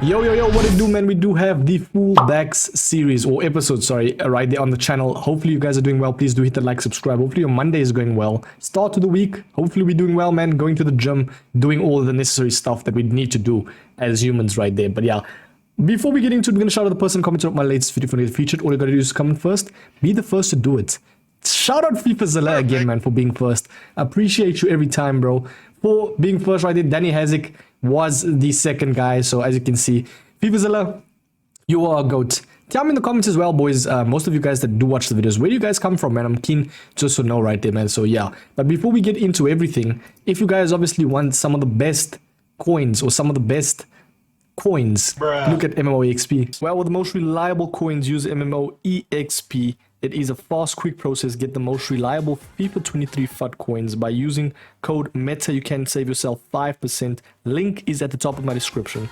Yo, what it do, man? We do have the Fullbacks series or episode, sorry, right there on the channel. Hopefully you guys are doing well. Please do hit the like, subscribe. Hopefully your Monday is going well. Start to the week. Hopefully we're doing well, man. Going to the gym, doing all the necessary stuff that we need to do as humans right there. But yeah, before we get into it, we're going to shout out the person commenting on my latest video for getting featured. All you got to do is comment first. Be the first to do it. Shout out FIFA Zilla again, man, for being first. Appreciate you every time, bro. For being first right there. Danny Hazik was the second guy. So as you can see, FIFA Zilla, you are a goat. Tell me in the comments as well, boys. Most of you guys that do watch the videos, where do you guys come from, man? I'm keen just to know right there, man. So yeah. But before we get into everything, if you guys obviously want some of the best coins or some of the best coins, look at MMOEXP. Well, with the most reliable coins, use MMOEXP. It is a fast, quick process. Get the most reliable FIFA 23 FUT coins by using code META. You can save yourself 5%. Link is at the top of my description.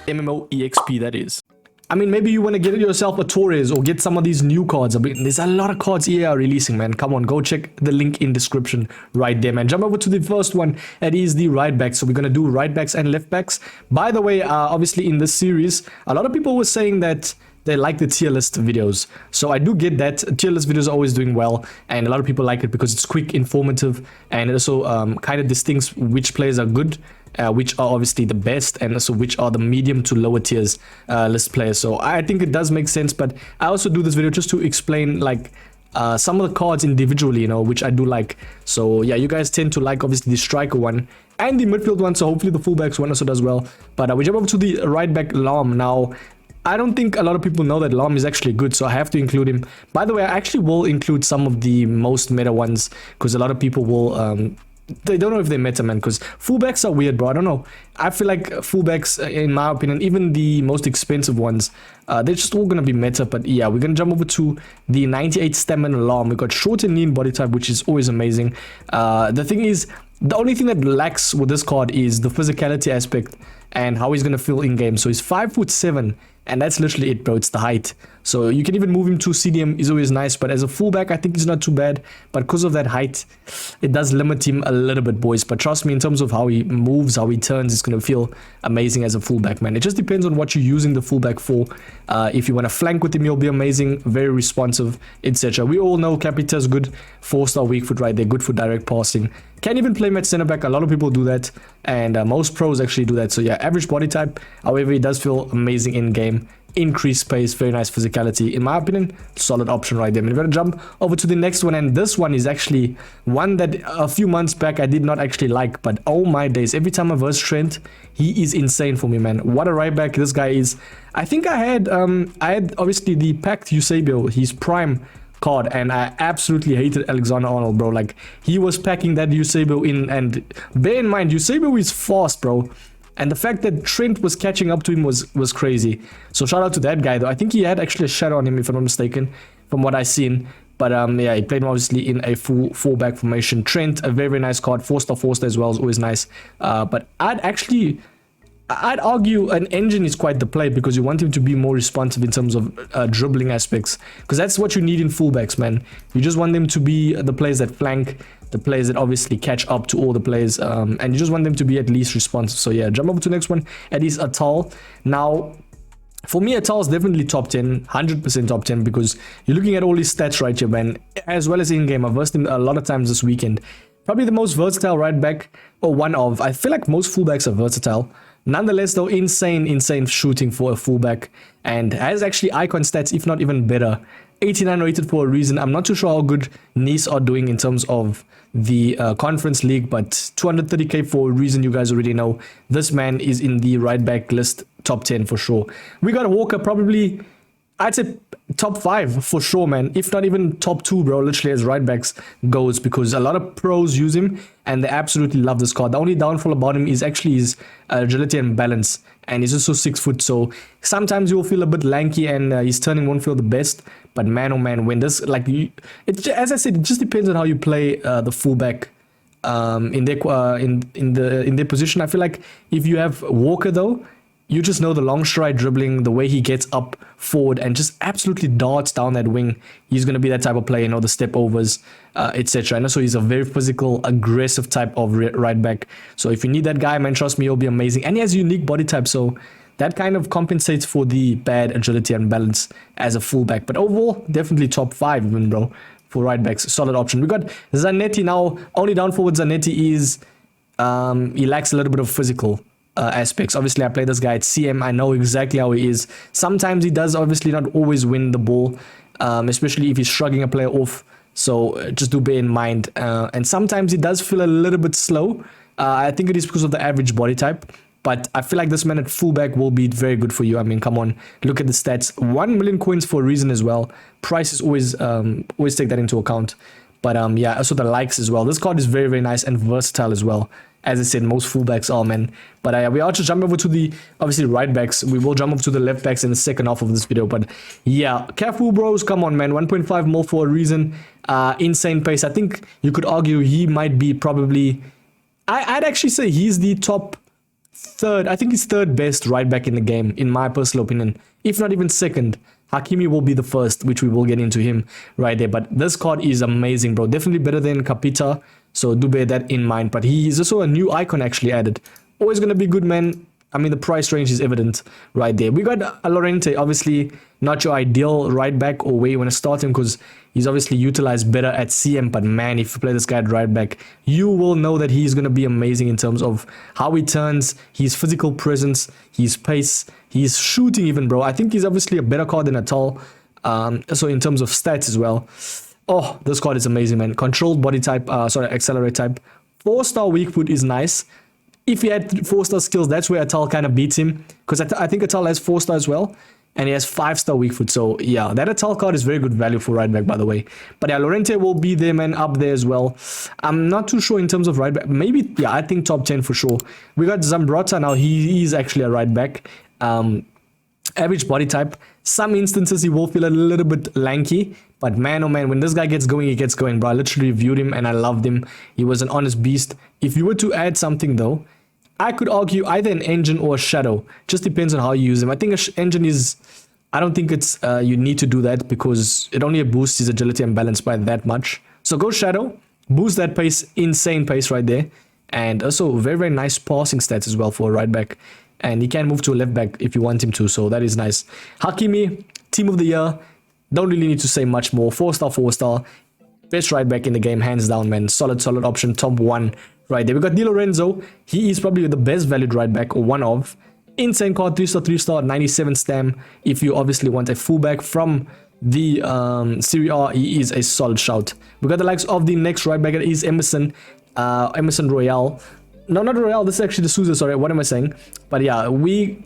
MMOEXP, that is. I mean, maybe you want to get yourself a Torres or get some of these new cards. I mean, there's a lot of cards EA are releasing, man. Come on, go check the link in description right there, man. Jump over to the first one. That is the Rightbacks. So we're going to do Rightbacks and Leftbacks. By the way, obviously in this series, a lot of people were saying that they like the tier list videos. So I do get that. Tier list videos are always doing well. And a lot of people like it because it's quick, informative, and it also kind of distincts which players are good, which are obviously the best, and also which are the medium to lower tiers list players. So I think it does make sense. But I also do this video just to explain like some of the cards individually, you know, which I do like. So yeah, you guys tend to like obviously the striker one and the midfield one. So hopefully the fullbacks one also does well. But we jump over to the right back Lam now. I don't think a lot of people know that Lam is actually good, so I have to include him. By the way, I actually will include some of the most meta ones because a lot of people will they don't know if they're meta, man, because fullbacks are weird, bro. I don't know. I feel like fullbacks, in my opinion, even the most expensive ones, they're just all gonna be meta. But yeah, we're gonna jump over to the 98 stamina Lam. We got short and lean body type, which is always amazing. The thing is, the only thing that lacks with this card is the physicality aspect and how he's gonna feel in game. So he's 5'7". And that's literally it, bro. It's the height. So you can even move him to CDM. Is always nice. But as a fullback, I think he's not too bad. But because of that height, it does limit him a little bit, boys. But trust me, in terms of how he moves, how he turns, it's going to feel amazing as a fullback, man. It just depends on what you're using the fullback for. If you want to flank with him, he'll be amazing. Very responsive, etc. We all know Capita's good 4-star weak foot right there. Good for direct passing. Can even play him at center back. A lot of people do that. And most pros actually do that. So yeah, average body type. However, he does feel amazing in game. Increased pace, very nice physicality. In my opinion, solid option right there. We're going to jump over to the next one. And this one is actually one that a few months back I did not actually like. But oh my days, every time I verse Trent, he is insane for me, man. What a right back this guy is. I think I had obviously the packed Eusebio, his prime card, and I absolutely hated Alexander-Arnold, bro. Like, he was packing that Eusebio in, and bear in mind, Eusebio is fast, bro. And the fact that Trent was catching up to him was crazy. So shout out to that guy, though. I think he had actually a shadow on him, if I'm not mistaken, from what I've seen. But yeah, he played him obviously in a full-back formation. Trent, a very, very nice card. 4-star as well is always nice. But I'd argue an engine is quite the play because you want him to be more responsive in terms of dribbling aspects, because that's what you need in fullbacks, man. You just want them to be the players that flank, the players that obviously catch up to all the players, and you just want them to be at least responsive. So yeah, jump over to the next one. That is Atal. Now, for me, Atal is definitely top 10, 100% top 10, because you're looking at all his stats right here, man, as well as in-game. I've versed him a lot of times this weekend. Probably the most versatile right back, or one of. I feel like most fullbacks are versatile. Nonetheless, though, insane shooting for a fullback, and has actually icon stats, if not even better. 89 rated for a reason. I'm not too sure how good Nice are doing in terms of the Conference League, but 230k for a reason. You guys already know this man is in the right back list, top 10 for sure. We got Walker, probably, I'd say top 5 for sure, man. If not even top 2, bro, literally as right backs goes, because a lot of pros use him and they absolutely love this card. The only downfall about him is actually his agility and balance, and he's also 6 foot, so sometimes you'll feel a bit lanky and his turning won't feel the best. But man, oh man, when this, like, it's, as I said, it just depends on how you play the fullback in their position. I feel like if you have Walker, though, you just know the long stride dribbling, the way he gets up forward and just absolutely darts down that wing. He's going to be that type of player, you know, the step overs, etc. And also he's a very physical, aggressive type of right back. So if you need that guy, man, trust me, he'll be amazing. And he has a unique body type, so that kind of compensates for the bad agility and balance as a fullback. But overall, definitely top 5 even, bro, for right backs. Solid option. We got Zanetti now. Only downfall with Zanetti is he lacks a little bit of physical aspects. Obviously, I play this guy at CM. I know exactly how he is. Sometimes he does obviously not always win the ball, especially if he's shrugging a player off. So just do bear in mind. And sometimes he does feel a little bit slow. I think it is because of the average body type. But I feel like this man at fullback will be very good for you. I mean, come on, look at the stats. 1 million coins for a reason as well. Price is always take that into account. But yeah, also the likes as well. This card is very, very nice and versatile as well. As I said, most fullbacks are, man. But we are just jump over to the, obviously, right backs. We will jump over to the left backs in the second half of this video. But yeah, careful, bros. Come on, man. 1.5 mil for a reason. Insane pace. I think you could argue he might be probably... I'd actually say he's the top third. I think he's third best right back in the game, in my personal opinion. If not even second. Hakimi will be the first, which we will get into him right there. But this card is amazing, bro. Definitely better than Capita. So do bear that in mind. But he is also a new icon actually added. Always going to be good, man. I mean, the price range is evident right there. We got Lorente, obviously not your ideal right back or where you want to start him because he's obviously utilized better at CM. But man, if you play this guy at right back, you will know that he's going to be amazing in terms of how he turns, his physical presence, his pace, his shooting even, bro. I think he's obviously a better card than Atal. So in terms of stats as well. Oh, this card is amazing, man. Controlled body type, accelerate type. 4-star weak foot is nice. If he had 4-star skills, that's where Atal kind of beats him. Because I think Atal has 4-star as well. And he has 5-star weak foot. So yeah, that Atal card is very good value for right back, by the way. But yeah, Lorente will be there, man, up there as well. I'm not too sure in terms of right back. Maybe, yeah, I think top 10 for sure. We got Zambrota now. He is actually a right back. Average body type. Some instances he will feel a little bit lanky. But man, oh man, when this guy gets going, he gets going, bro. I literally reviewed him and I loved him. He was an honest beast. If you were to add something though, I could argue either an engine or a shadow. Just depends on how you use him. I think an engine is... I don't think it's you need to do that because it only boosts his agility and balance by that much. So go shadow, boost that pace, insane pace right there. And also very, very nice passing stats as well for a right back. And he can move to a left back if you want him to. So that is nice. Hakimi, team of the year. Don't really need to say much more. 4-star, 4-star. Best right back in the game, hands down, man. Solid option. Top 1 right there. We got Di Lorenzo. He is probably the best valued right back or one of. Insane card, 3-star, 3-star, 97 stam. If you obviously want a fullback from the Serie A, he is a solid shout. We got the likes of the next right back. It is Emerson Royale. No, not Royale. This is actually the Souza. Sorry, what am I saying? But yeah,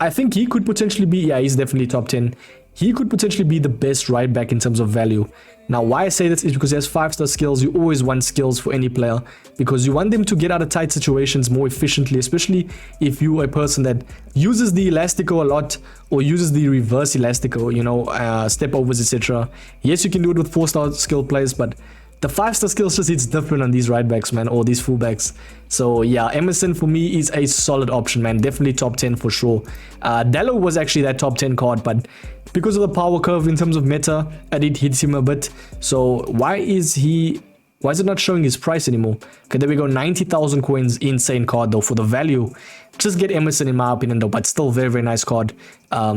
I think he could potentially be... Yeah, he's definitely top 10. He could potentially be the best right back in terms of value. Now, why I say this is because he has 5-star skills. You always want skills for any player because you want them to get out of tight situations more efficiently, especially if you're a person that uses the elastico a lot or uses the reverse elastico, you know, step overs, etc. Yes, you can do it with 4-star skill players, but the 5-star skills just hits different on these right backs, man, or these fullbacks. So yeah, Emerson for me is a solid option, man. Definitely top 10 for sure. Dallo was actually that top 10 card, but because of the power curve in terms of meta, it hits him a bit. So why is it not showing his price anymore? Okay, there we go. 90,000 coins. Insane card though for the value. Just get Emerson in my opinion though, but still very, very nice card.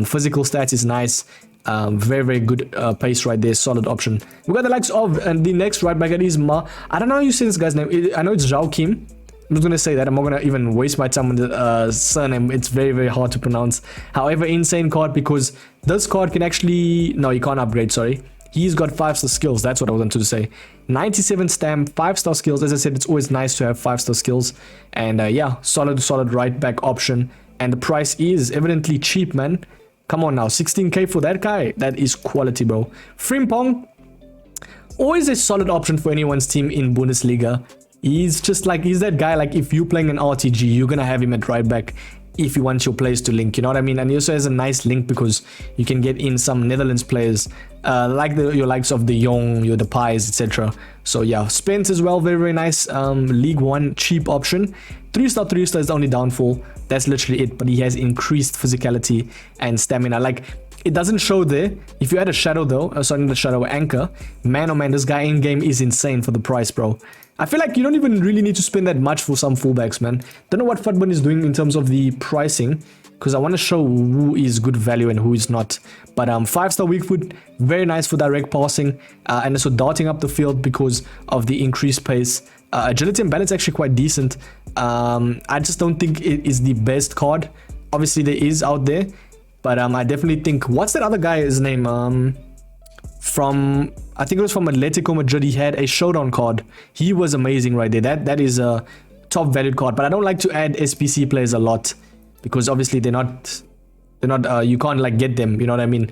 Physical stats is nice. Very, very good pace right there. Solid option. We got the likes of, and the next right back is I don't know how you say this guy's name. I know it's Zhao Kim. I'm just going to say that. I'm not going to even waste my time on the surname. It's very, very hard to pronounce. However, insane card because this card can actually... No, you can't upgrade, sorry. He's got 5-star skills. That's what I wanted to say. 97 stamp, 5-star skills. As I said, it's always nice to have 5-star skills. And yeah, solid right back option. And the price is evidently cheap, man. Come on now, 16k for that guy. That is quality, bro. Frimpong, always a solid option for anyone's team in Bundesliga. He's just like, he's that guy, like if you're playing an RTG, you're gonna have him at right back if you want your players to link, you know what I mean? And he also has a nice link because you can get in some Netherlands players like your likes of De Jong, your Depay's, etc. So yeah, Spence as well, very nice. League One cheap option. 3-star is the only downfall. That's literally it, but he has increased physicality and stamina. Like, it doesn't show there. If you add a shadow though, sorry, not a shadow, anchor, man oh man, this guy in game is insane for the price, bro. I feel like you don't even really need to spend that much for some fullbacks, man. Don't know what Futbin is doing in terms of the pricing, because I want to show who is good value and who is not. But 5-star weak foot, very nice for direct passing, and also darting up the field because of the increased pace. Agility and balance actually quite decent. I just don't think it is the best card. Obviously there is out there, but I definitely think, what's that other guy's name? From, I think it was from Atletico Madrid, he had a showdown card. He was amazing right there. That is a top valued card, but I don't like to add SPC players a lot because obviously they're not you can't like get them, you know what I mean?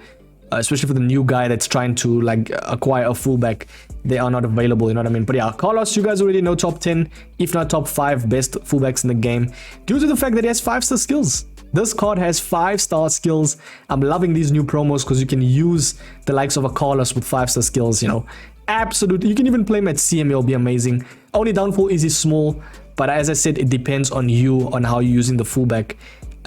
Especially for the new guy that's trying to like acquire a fullback, they are not available, you know what I mean? But yeah, Carlos, you guys already know top 10 if not top 5 best fullbacks in the game due to the fact that he has 5-star skills. This card has 5-star skills. I'm loving these new promos because you can use the likes of a Carlos with 5-star skills, you know. Absolutely. You can even play him at CM, it'll be amazing. Only downfall is he's small, but as I said, it depends on you, on how you're using the fullback.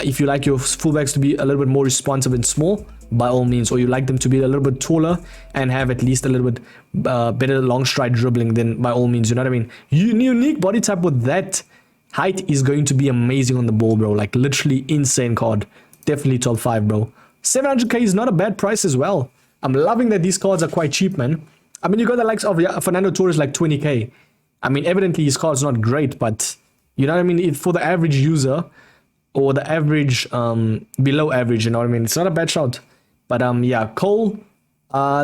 If you like your fullbacks to be a little bit more responsive and small, by all means, or you like them to be a little bit taller and have at least a little bit better long stride dribbling, then by all means, you know what I mean? Unique body type with that height is going to be amazing on the ball, bro. Like, literally insane card. Definitely top 5, bro. 700k is not a bad price as well. I'm loving that these cards are quite cheap, man. I mean, you got the likes of Fernando Torres, like 20k. I mean, evidently his card's not great, but you know what I mean? For the average user or the average, below average, you know what I mean? It's not a bad shout. But yeah, Cole,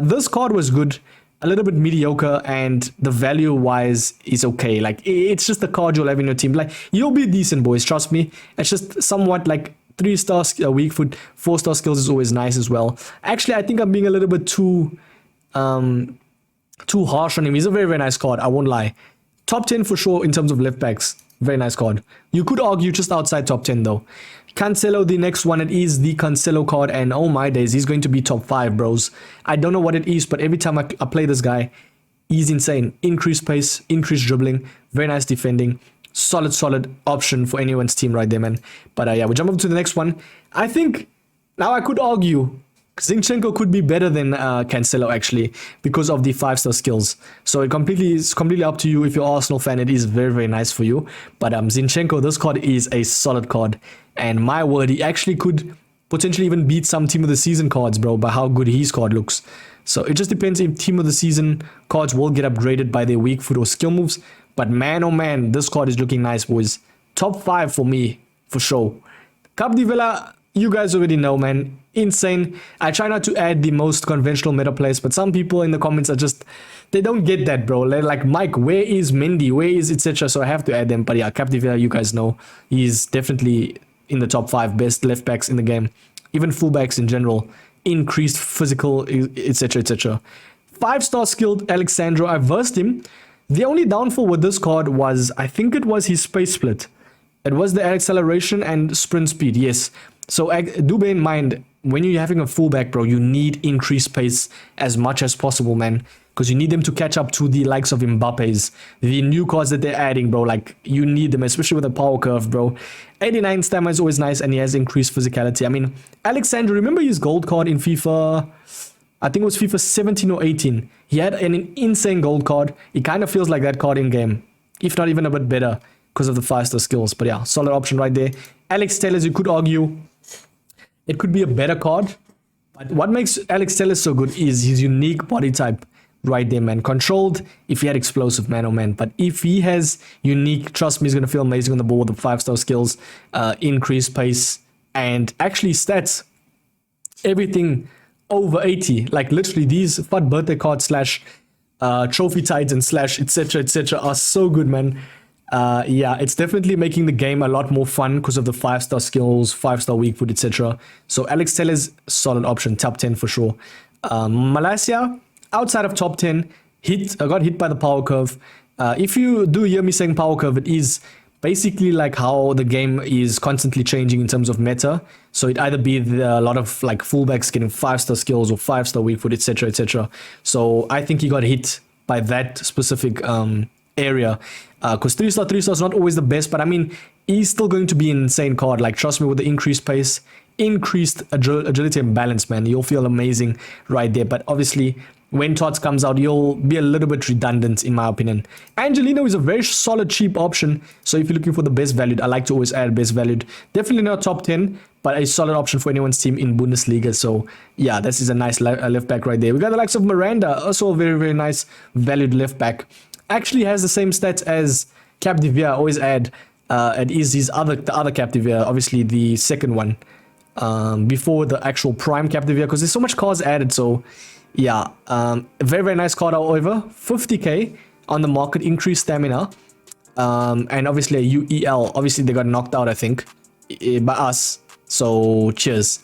this card was good. A little bit mediocre, and the value wise is okay. Like, it's just a card you'll have in your team. Like, you'll be decent, boys, trust me. It's just somewhat like 3-star weak foot, 4-star skills is always nice as well. Actually, I think I'm being a little bit too harsh on him. He's a very nice card, I won't lie. Top 10 for sure in terms of left backs. Very nice card. You could argue just outside top 10 though. Cancelo, the next one, it is the Cancelo card, and oh my days, he's going to be top 5, bros. I don't know what it is, but every time I play this guy, he's insane. Increased pace, increased dribbling, very nice defending. Solid option for anyone's team right there, man. But yeah, we jump over to the next one. I think, now I could argue, Zinchenko could be better than Cancelo actually because of the 5-star skills. So it's completely up to you. If you're an Arsenal fan, it is very nice for you. But Zinchenko, this card is a solid card. And my word, he actually could potentially even beat some Team of the Season cards, bro, by how good his card looks. So it just depends if Team of the Season cards will get upgraded by their weak foot or skill moves. But man, oh man, this card is looking nice, boys. Top 5 for me, for sure. Cap de Villa, you guys already know, man. Insane. I try not to add the most conventional meta players, but some people in the comments are just, they don't get that, bro. They're like, Mike, where is Mendy? Where is etc.? So I have to add them. But yeah, Cap de Villa, you guys know, he's definitely in the top 5 best left backs in the game. Even fullbacks in general. Increased physical, etc. 5-star skilled Alexandro. I versed him. The only downfall with this card was, I think it was his space split. It was the acceleration and sprint speed, yes. So do bear in mind, when you're having a fullback, bro, you need increased pace as much as possible, man. Because you need them to catch up to the likes of Mbappe's. The new cards that they're adding, bro, like, you need them, especially with the power curve, bro. 89 stamina is always nice, and he has increased physicality. I mean, Alexandro, remember his gold card in FIFA, I think it was FIFA 17 or 18. He had an insane gold card. It kind of feels like that card in-game, if not even a bit better, because of the 5-star skills. But yeah, solid option right there. Alex Telles, you could argue, it could be a better card. But what makes Alex Telles so good is his unique body type. Right there, man. Controlled, if he had explosive, man, oh man. But if he has unique, trust me, he's going to feel amazing on the ball with the 5-star skills, increased pace, and actually stats. Everything over 80. Like, literally, these FUT birthday cards slash trophy titans slash etc. are so good, man. Yeah, it's definitely making the game a lot more fun because of the 5-star skills, 5-star weak foot, etc. So Alex Telles, solid option, top 10 for sure. Malaysia, outside of top 10, got hit by the power curve. If you do hear me saying power curve, it is basically like how the game is constantly changing in terms of meta. So it either be a lot of like fullbacks getting 5-star skills or 5-star weak foot, etc., etc. So I think he got hit by that specific area, because 3-star is not always the best, but I mean, he's still going to be an insane card. Like, trust me, with the increased pace, increased agility and balance, man, you'll feel amazing right there. But obviously, when Tots comes out, you'll be a little bit redundant, in my opinion. Angelino is a very solid, cheap option. So if you're looking for the best valued, I like to always add best valued. Definitely not top 10, but a solid option for anyone's team in Bundesliga. So yeah, this is a nice left back right there. We got the likes of Miranda, also a very, very nice valued left back. Actually has the same stats as Capdevere. I always add it is the other Capdevere, obviously the second one, before the actual prime Capdevere, because there's so much cards added. So yeah, a very, very nice card. However, 50k on the market, increased stamina, and obviously a UEL. Obviously they got knocked out, I think, by us. So cheers.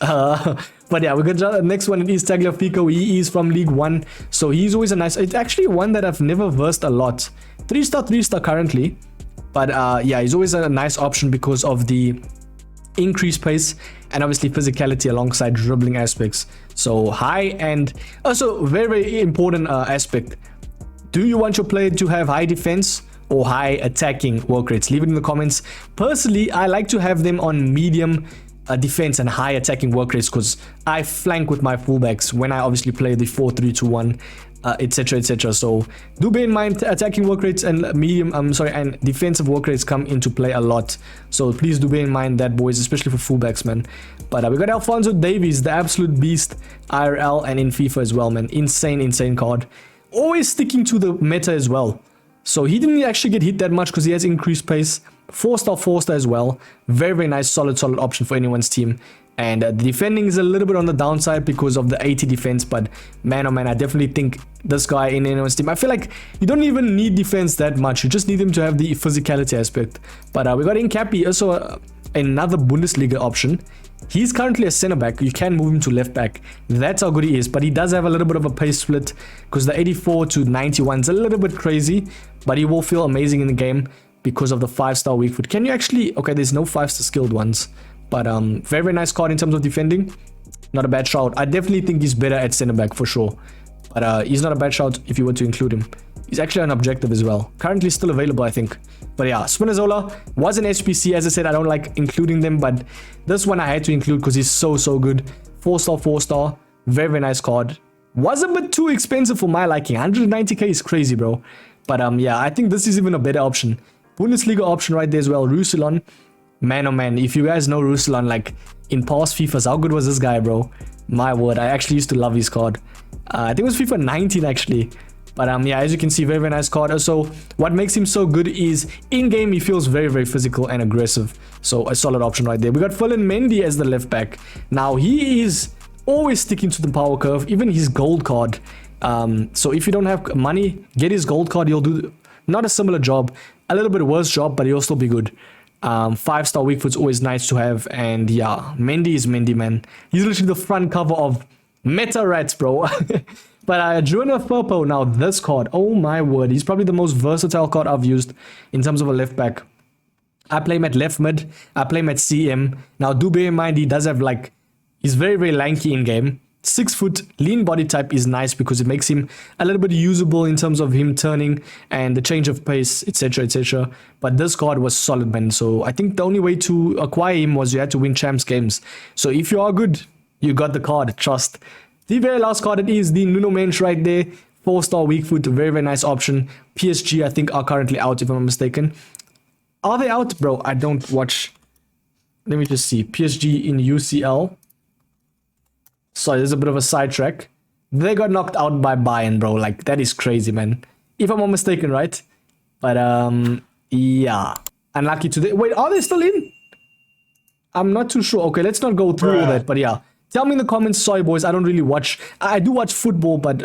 But yeah, we got the next one. It is Tagliafico. He is from League 1. So he's always a nice... It's actually one that I've never versed a lot. 3-star currently. But yeah, he's always a nice option because of the increased pace and obviously physicality alongside dribbling aspects. So high, and also very, very important aspect. Do you want your player to have high defense or high attacking work rates? Leave it in the comments. Personally, I like to have them on medium defense and high attacking work rates, because I flank with my fullbacks when I obviously play the 4-3-2-1, etc., etc. So do bear in mind attacking work rates and and defensive work rates come into play a lot. So please do bear in mind that, boys, especially for fullbacks, man. But we got Alphonso Davies, the absolute beast, IRL and in FIFA as well, man. Insane card. Always sticking to the meta as well. So he didn't actually get hit that much because he has increased pace. 4-star as well. Very, very nice, solid option for anyone's team. And the defending is a little bit on the downside because of the 80 defense. But man, oh man, I definitely think this guy in anyone's team, I feel like you don't even need defense that much. You just need him to have the physicality aspect. But we got Incapi, also another Bundesliga option. He's currently a center back. You can move him to left back. That's how good he is. But he does have a little bit of a pace split, because the 84 to 91 is a little bit crazy. But he will feel amazing in the game because of the 5-star weak foot. Can you actually... Okay, there's no 5-star skilled ones. But very, very nice card in terms of defending. Not a bad shout. I definitely think he's better at center back for sure. But he's not a bad shout if you were to include him. He's actually an objective as well. Currently still available, I think. But yeah, Spinazzola was an HPC. As I said, I don't like including them, but this one I had to include because he's so good. 4-star. Very, very nice card. Was a bit too expensive for my liking. 190k is crazy, bro. But yeah, I think this is even a better option. Bundesliga option right there as well. Ruslan. Man, oh man, if you guys know Ruslan, like in past FIFAs, how good was this guy, bro? My word, I actually used to love his card. I think it was FIFA 19 actually. But yeah, as you can see, very, very nice card. Also, what makes him so good is in-game he feels very, very physical and aggressive. So a solid option right there. We got Ferland Mendy as the left back. Now he is always sticking to the power curve, even his gold card. So if you don't have money, get his gold card. He'll do not a similar job, a little bit worse job, but he'll still be good. 5-star weak foot's always nice to have. And yeah, Mendy is Mendy, man. He's literally the front cover of Meta Rats, bro. But Juana Firpo, now this card, oh my word, he's probably the most versatile card I've used in terms of a left back. I play him at left mid, I play him at CM. Now do bear in mind, he does have like, he's very, very lanky in game. 6 foot, lean body type is nice because it makes him a little bit usable in terms of him turning and the change of pace, etc, etc. But this card was solid, man. So I think the only way to acquire him was you had to win champs games. So if you are good, you got the card, trust. The very last card, it is the Nuno Mensch right there. 4-star weak foot, very, very nice option. PSG, I think, are currently out, if I'm not mistaken. Are they out? Bro, I don't watch. Let me just see. PSG in UCL. Sorry, there's a bit of a sidetrack. They got knocked out by Bayern, bro. Like, that is crazy, man. If I'm not mistaken, right? But, yeah. Unlucky today. Wait, are they still in? I'm not too sure. Okay, let's not go through all that, but yeah. Tell me in the comments. Sorry, boys. I don't really watch. I do watch football, but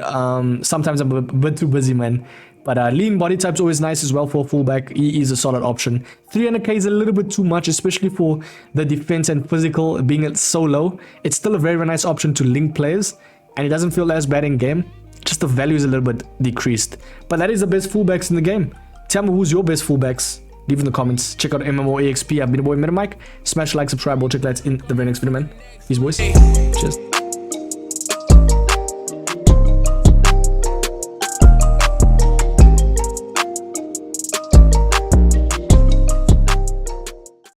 sometimes I'm a bit too busy, man. But lean body type's always nice as well for a fullback. He is a solid option. 300k is a little bit too much, especially for the defense and physical being so low. It's still a very, very nice option to link players, and it doesn't feel as bad in game. Just the value is a little bit decreased. But that is the best fullbacks in the game. Tell me who's your best fullbacks leave in the comments. Check out MMOEXP. I've been your boy MetaMike. Smash like, subscribe, all check lights in the very next video, man. Peace, boys. Cheers.